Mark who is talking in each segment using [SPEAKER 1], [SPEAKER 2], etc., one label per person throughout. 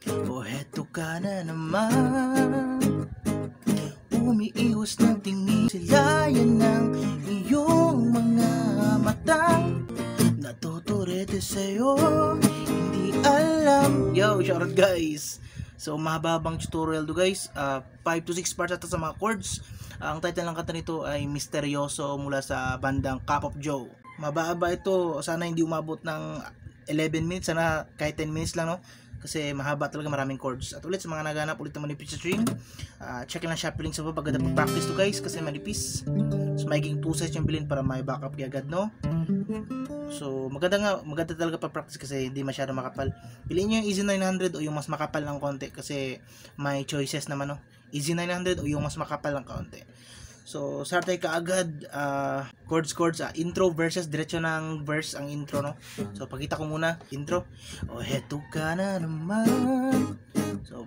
[SPEAKER 1] O heto ka na naman, umiiwas ng tingin, silayan ng iyong mga matang natuturete sa'yo, hindi alam. Yo, shoutout guys. So mahababang tutorial to guys, 5 to 6 parts ata sa mga chords. Ang title ng kanta nito ay Misteryoso mula sa bandang Cup of Joe. Mababa ito, sana hindi umabot ng 11 minutes, sana kahit 10 minutes lang, no? Kasi mahaba talaga, maraming chords. At ulit sa mga naghanap ulit ng manipis na string, check lang Shopee link sa baba pagkada practice to guys, kasi manipis. So magiging 2 sets yung bilhin para may backup agad, no? So maganda talaga pa-practice kasi hindi masyado makapal. Piliin nyo yung Easy 900 o yung mas makapal ng konti kasi may choices naman, no? Easy 900 o yung mas makapal ng konti. So start tayo kaagad, chords, intro verses, diretso ng verse ang intro, no? So pakita ko muna intro. O heto ka na naman. So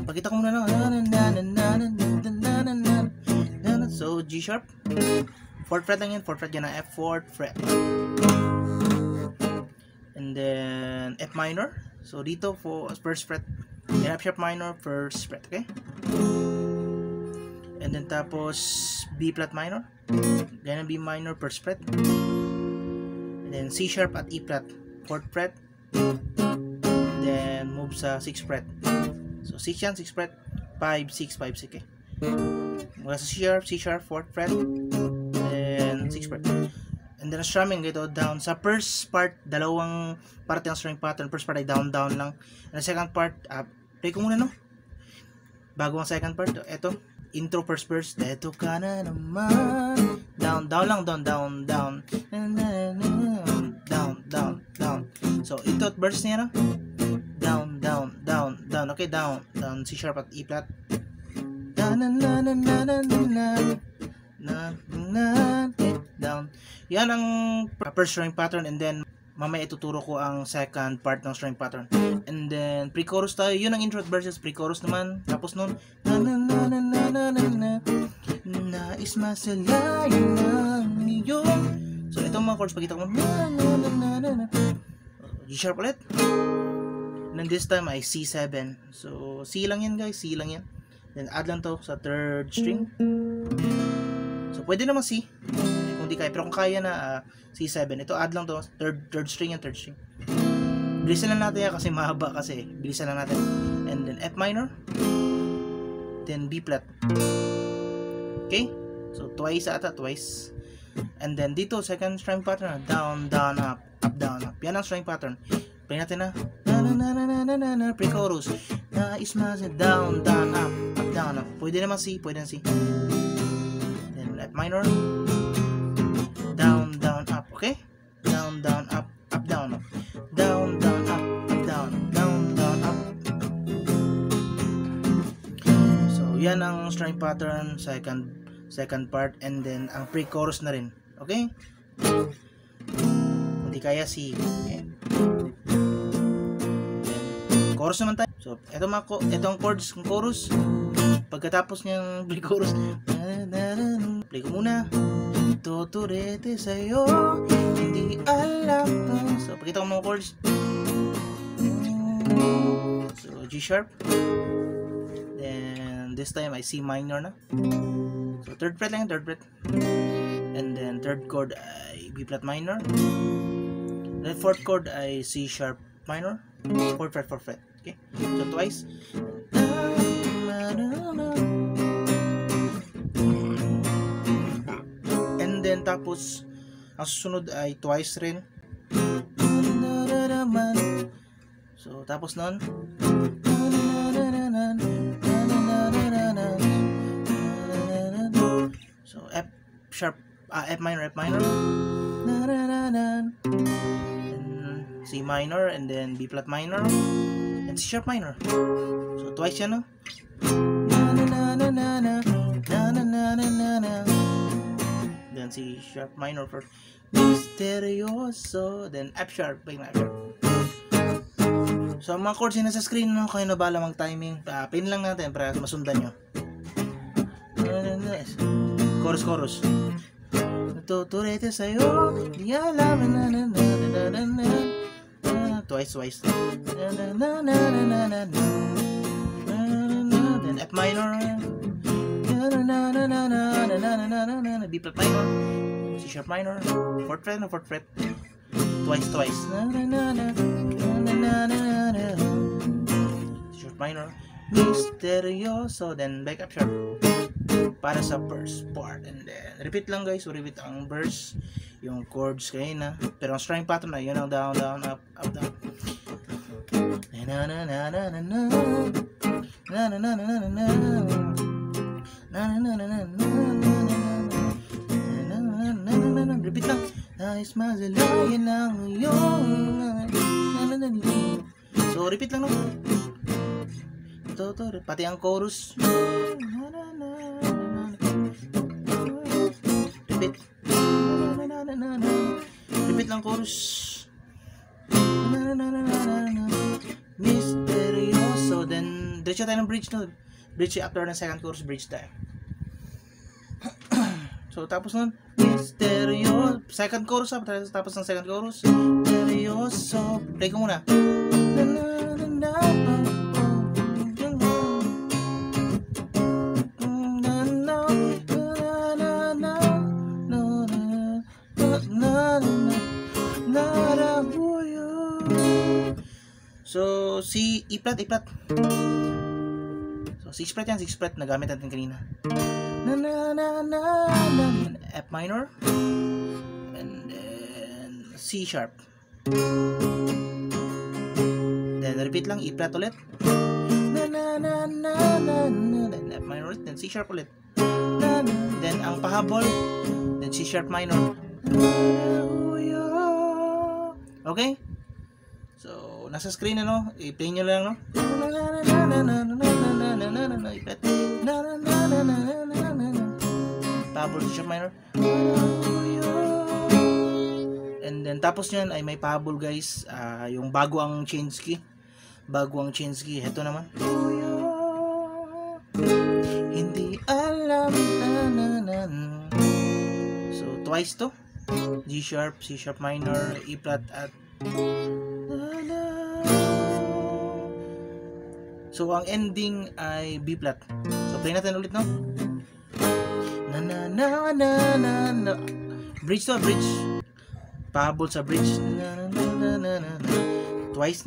[SPEAKER 1] pakita ko muna, no? So G sharp, 4th fret lang yan, 4th fret yan na F, 4th fret, and then F minor. So dito for 1st fret, F sharp minor, 1st fret, okay? And then tapos B flat minor, ganyan B minor, 1st fret, and then C sharp at E flat, 4th fret, then move sa 6th fret. So 6 yan, 6th fret, 5, 6, 5, 6, okay? Mula sa C sharp, 4th fret, then 6th fret. And then strumming ito down. Sa first part, dalawang parte ng string pattern. First part ay down lang. And the second part, play ko muna, no? Bago ang second part, ito, intro first verse. Eto ka na naman. Down lang, down. Down. So, ito at verse niya, no? Down. Okay, down. C sharp at E flat. Down. Yan ang first string pattern, and then mamaya ituturo ko ang second part ng string pattern. And then pre-chorus tayo. Yun ang intro at verses, pre-chorus naman. Tapos nun, nais masalayan ng iyo. So itong mga chords, pagkita ko G sharp ulit. And then this time ay C7. So C lang yan guys, C lang yan. Then add lang to sa 3rd string. So pwede naman C kung di kaya, pero kung kaya na C7, ito add lang to, 3rd string yan, 3rd string. Bilisan lang natin yan kasi mahaba kasi. Bilisan lang natin. And then F minor, then B flat. Okay? So twice. And then dito second string pattern, down, up, down, up. Yan ang string pattern. Play natin na pre-chorus. Nais masalayan, down, up, down, up. Pwede naman C, pwede naman C. Then F minor, down, up, okay? Down, up, down, up. Down, up, down, up. So, yan ang string pattern, second part, and then ang pre-chorus na rin. Okay? Hindi kaya C. Okay. Chorus naman tayo. So, ito ang chords, ang chorus. Pagkatapos niyang pre-chorus, play ko muna. Tuturete sa'yo, hindi alam. So, pagkita ko mga chords. So, G sharp. Then, this time ay C minor na. So, 3rd fret lang, 3rd fret. And then, 3rd chord ay B flat minor. Then, 4th chord ay C sharp minor. 4th fret. Okay? So, twice. And then, tapos, ang susunod ay twice rin. So, tapos nun. So, F sharp, F minor. C minor, and then B flat minor, and C sharp minor. So twice yan, no? Then C sharp minor for Misteryoso, then F sharp, F sharp. So ang mga chords yun nasa screen, no? Kayo na bala mag-timing. Pin lang natin para masundan nyo. Chorus. Natuturete sa'yo, di alam na twice. Then F minor, B flat minor, C sharp minor, 4th fret, twice, C sharp minor, misteryoso, then back up sharp para sa verse part, and then repeat lang guys, repeat ang verse, yung chords kayo na, pero ang string pattern na yun ang down, up, down. Repeat lang. Nais mazalayan ang iyong. So repeat lang no. Pati ang chorus. Repeat lang chorus. Misteryoso. Then diretso tayo ng bridge no. Bridge after ng second chorus, bridge tayo. So tapos nun, misteryoso. Second chorus tapos ng second chorus. Misteryoso. Play ko muna. So, C, E flat. So, 6 fret yan, 6 fret. Nagamit natin kanina. F minor. And then, C sharp. Then, repeat lang, E flat ulit. Then, F minor ulit. Then, C sharp ulit. Then, ang pahabol. Then, C sharp minor. Okay? So, nasa screen na no? I-play nyo lang no? Pahabol, C sharp minor. And then tapos nyan ay may pahabol guys, yung bago ang change key. Ito naman. Hindi alam. So twice to. G sharp, C sharp minor, E flat at so ang ending ay B flat. So play natin ulit no. Bridge to bridge. Pahabol sa bridge. Twice.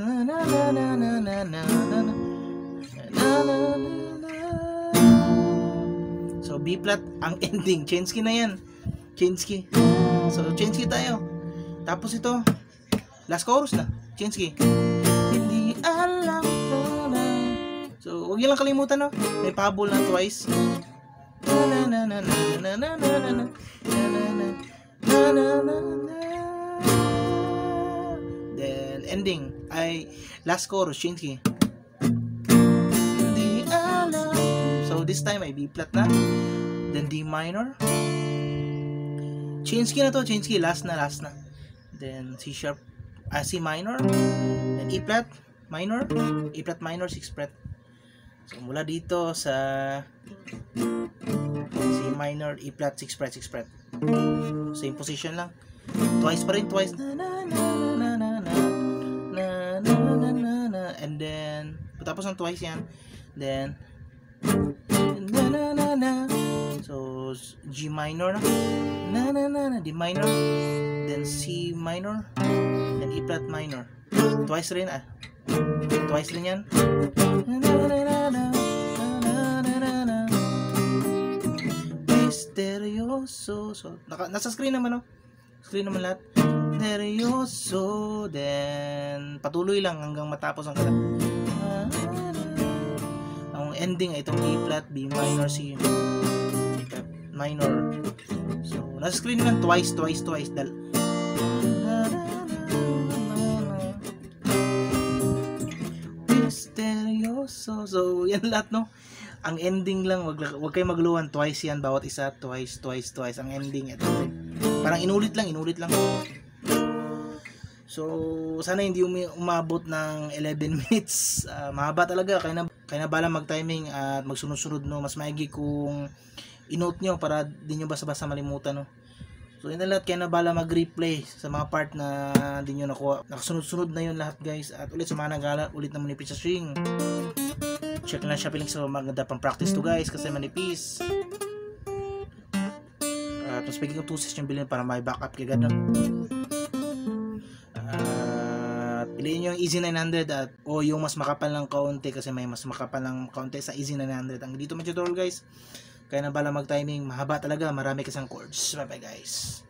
[SPEAKER 1] So B flat ang ending. Change key na yan. Change key. So change key tayo. Tapos ito last chorus na. Change key. Hindi alam. So huwag niyo lang kalimutan no. May pahabol na twice. Then ending ay last chorus, change key. Hindi alam. So this time ay B flat na. Then D minor. Change key na to, change key, last na. Then C sharp, C minor. Then E flat minor, E flat minor, 6th fret. So mula dito sa C minor, E flat, 6th fret. Same position lang. Twice pa rin, twice. And then tapos ng twice yan. Then so G minor na. D minor. Then C minor. Then E flat minor. Twice rin yan. Misteryoso. So, nasa screen naman, no? Screen naman lahat. Misteryoso. Then, patuloy lang hanggang matapos ang kanta. Ang ending ay itong E flat, B minor, C minor. So, nasa screen naman twice. Misteryoso. So, yan lahat, no? Ang ending lang, wag kayo magluhan, twice yan, bawat isa, twice. Ang ending, ito. Parang inulit lang. So, sana hindi umabot ng 11 minutes. Mahaba talaga, kaya na bala mag-timing at magsunod-sunod, no? Mas maigi kung i-note nyo para di nyo basta-basta malimutan, no? So yun na lahat, kaya na bala mag-replay sa mga part na hindi nyo nakuha. Nakasunod-sunod na yun lahat guys. At ulit sa mga nagala, ulit na manipis sa string. Check na siya piling sa maganda pang practice to guys kasi manipis. At speaking of 2/6 yung bilhin para may backup kay ganda. Piliin nyo yung Easy 900 at o yung mas makapal ng kaunti kasi may mas makapal ng kaunti sa Easy 900. Ang dito man tutorial guys. Kaya na bala mag-timing, mahaba talaga, marami kasang chords. Bye bye guys.